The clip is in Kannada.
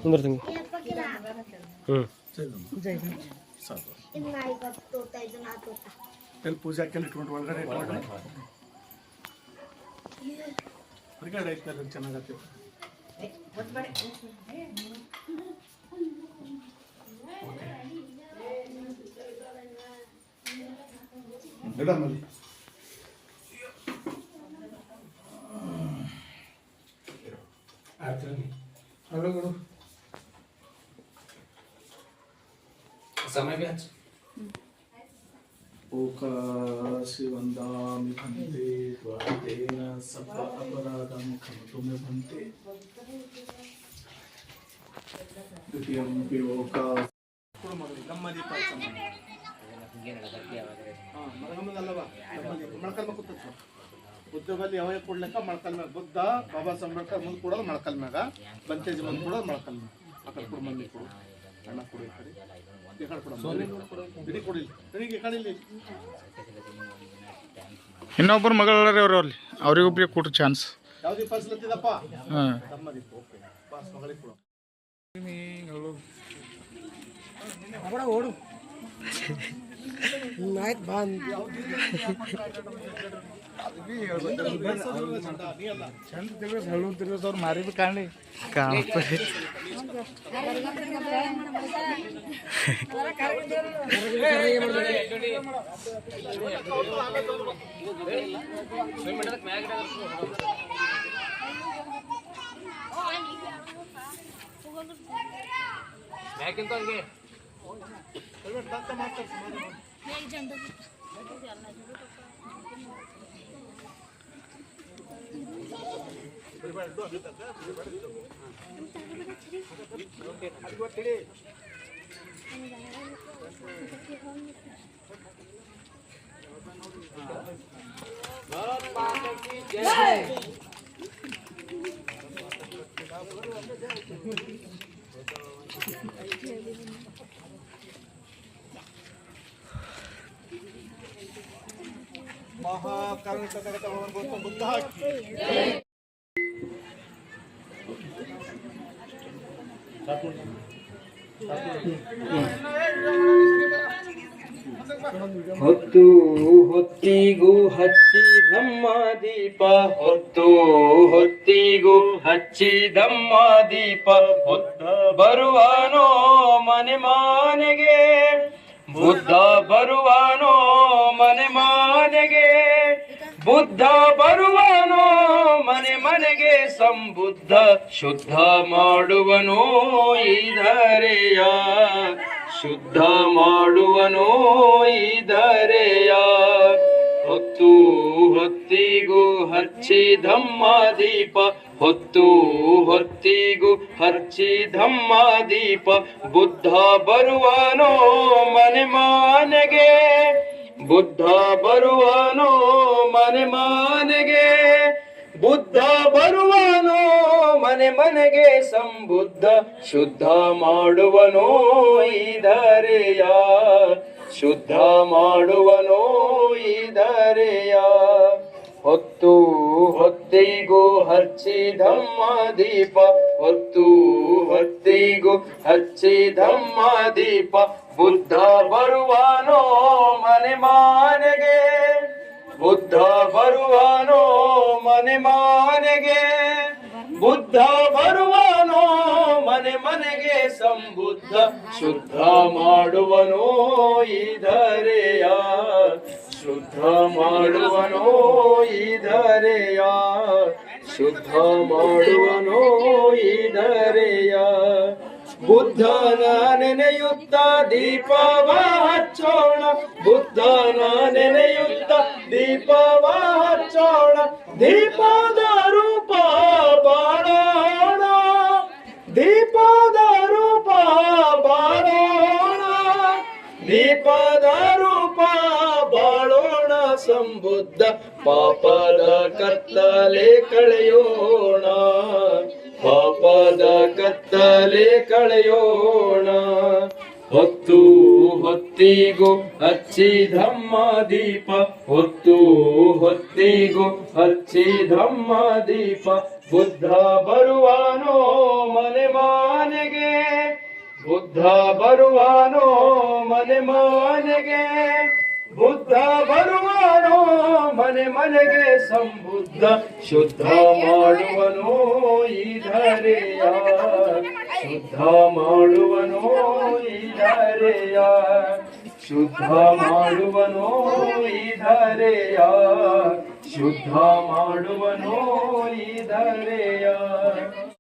ಕುಂದ್ರತಂಗಿ ಪೂಜೆ ಇಟ್ಕೊಂಡು ಒಳಗಡೆ ಹೊರಗಡೆ ಐತೆ ಚೆನ್ನಾಗತ್ತೆ. समय भी वंदामि भन्ते त्वदेन सर्व अपराधं क्षमतु मे भन्ते द्वितीयं पिओका नम्मदी पाचम ಮರಗಮ್ಮದಲ್ಲವಾ ಮೊಳಕಲ್ ಮ್ಯಾಗ ಕೂತೈತಿ. ಬುದ್ಧದಲ್ಲಿ ಯಾವಾಗ ಕೊಡ್ಲಿಕ್ಕ ಮೊಳಕಲ್ ಮ್ಯಾಗ ಬುದ್ಧ ಬಾಬಾ ಸಾಹೇಬ್ ಅಂಬೇಡ್ಕರ್ ಮುಂದೆ ಕೊಡೋದು ಮೊಳಕಲ್ ಮ್ಯಾಗ, ಬಂತೇಜ್ ಮುಂದೆ ಕೊಡೋದು ಮೊಳಕಲ್ ಮ್ಯಾಗ. ಆ ಕಡೆ ಕೊಡು, ಮಂದಿ ಕೊಡು, ಅಣ್ಣ ಕೊಡು, ಈ ಕಡೆ ಈ ಕಡೆ ಕೊಡು, ಇಡೀ ಕೊಡಿಲ್ಲ ನನಗೆ ಕಡಿಲಿ. ಇನ್ನೊಬ್ಬರು ಮಗಳರಿ ಅವರು ಅಲ್ಲಿ ಅವ್ರಿಗೊಬ್ಬರಿಗೆ ಕೊಟ್ಟು ಚಾನ್ಸ್ ಯಾವ್ದು ಪಾಸ್ಲತ್ತಿದಪ್ಪ? ತಮ್ಮದಿಪ್ಪ. ಓಕೆ, ಪಾಸ್ ಮಗಳಿಗೆ ಕೊಡು. ಓಡು ಆಯ್ತು ಬಂದ್ ಚಂದ ತಿರ್ಗಸ್ ಹಳ್ಳು ತಿರ್ಗಸ್ ಅವ್ರು ಮಾರಿ ಬಿ ಕಾಣಿ ಕಾಣ್ತಾರೆ. महाकारुण्य तथागत भगवान गौतम बुद्ध की ಹೊತ್ತು ಹೊತ್ತಿಗೂ ಹಚ್ಚಿದಮ್ಮ ದೀಪ, ಹೊತ್ತು ಹೊತ್ತಿಗೂ ಹಚ್ಚಿದಮ್ಮ ದೀಪ, ಹೊತ್ತ ಬರುವಾನೋ ಮನೆ ಮನೆಗೆ, ಬುದ್ಧ ಬರುವಾನೋ ಮನೆ ಮನೆಗೆ, ಬುದ್ಧ ಬರುವನೋ ಮನೆ ಮನೆಗೆ, ಸಂಬುದ್ಧ ಶುದ್ಧ ಮಾಡುವನೋ ಇದರೆಯ, ಶುದ್ಧ ಮಾಡುವನೋ ಇದರೆಯ. ಹೊತ್ತು ಹೊತ್ತಿಗೂ ಹಚ್ಚಿದಮ್ಮ ದೀಪ, ಹೊತ್ತು ಹೊತ್ತಿಗೂ ಹಚ್ಚಿದಮ್ಮ ದೀಪ, ಬುದ್ಧ ಬರುವನೋ ಮನೆ ಮನೆಗೆ, ಬುದ್ಧ ಬರುವನೋ ಮನೆ ಮನೆಗೆ, ಬುದ್ಧ ಬರುವನೋ ಮನೆ ಮನೆಗೆ, ಸಂಬುದ್ಧ ಶುದ್ಧ ಮಾಡುವನೋ ಇದರೆಯ, ಶುದ್ಧ ಮಾಡುವನೋ ಇದರೆಯ. ಹೊತ್ತು ಹೊತ್ತಿಗೂ ಹಚ್ಚಿದಮ್ಮ ದೀಪ, ಹೊತ್ತು ಹೊತ್ತಿಗೂ ಹಚ್ಚಿದಮ್ಮ ದೀಪ, ಬುದ್ಧ ಬರುವನೋ ಮನೆ ಮನೆಗೆ, ಬುದ್ಧ ಬರುವನೋ ಮನೆ ಮನೆಗೆ, ಬುದ್ಧ ಬರುವನೋ ಮನೆ ಮನೆಗೆ, ಸಂಬುದ್ಧ ಶುದ್ಧ ಮಾಡುವನೋ ಇದರೆಯ, ಶುದ್ಧ ಮಾಡುವನೋ ಇದರೆಯ, ಶುದ್ಧ ಮಾಡುವನೋ ಇದರೆಯ. ಬುದ್ಧನ ನೆನೆಯುತ್ತ ದೀಪವ ಹಚ್ಚೋಣ, ಬುದ್ಧನ ನೆನೆಯುತ್ತ ದೀಪವ ಹಚ್ಚೋಣ, ದೀಪದ ರೂಪ ಬಾಳೋಣ, ದೀಪದ ರೂಪ ಬಾಳೋಣ, ದೀಪದ ರೂಪ ಬಾಳೋಣ, ಸಂಬುದ್ಧ ಪಾಪದ ಕತ್ತಲೆ ಕಳೆಯೋಣ, ಪಾಪದ ಕತ್ತಲೆ ಕಳೆಯೋಣ. ಹೊತ್ತು ಹೊತ್ತಿಗೂ ಹಚ್ಚಿದಮ್ಮ ದೀಪ ಹೊತ್ತು ಹೊತ್ತಿಗೂ ಹಚ್ಚಿದಮ್ಮ ದೀಪ ಬುದ್ಧ ಬರುವಾನೋ ಮನೆ ಮನೆಗೆ ಬುದ್ಧ ಬರುವಾನೋ ಮನೆ ಮನೆಗೆ ಬುದ್ಧ ಬರುವಾನೋ ಮನೆ ಮನೆಗೆ ಸಂಬುದ್ಧ ಶುದ್ಧ ಮಾಡುವನೋ ಈ ಧರೆಯ ಶುದ್ಧ ಮಾಡುವನೋ ಈ ಧರೆಯ ಶುದ್ಧ ಮಾಡುವನೋ ಈ ಧರೆಯ ಶುದ್ಧ ಮಾಡುವನೋ ಈ ಧರೆಯ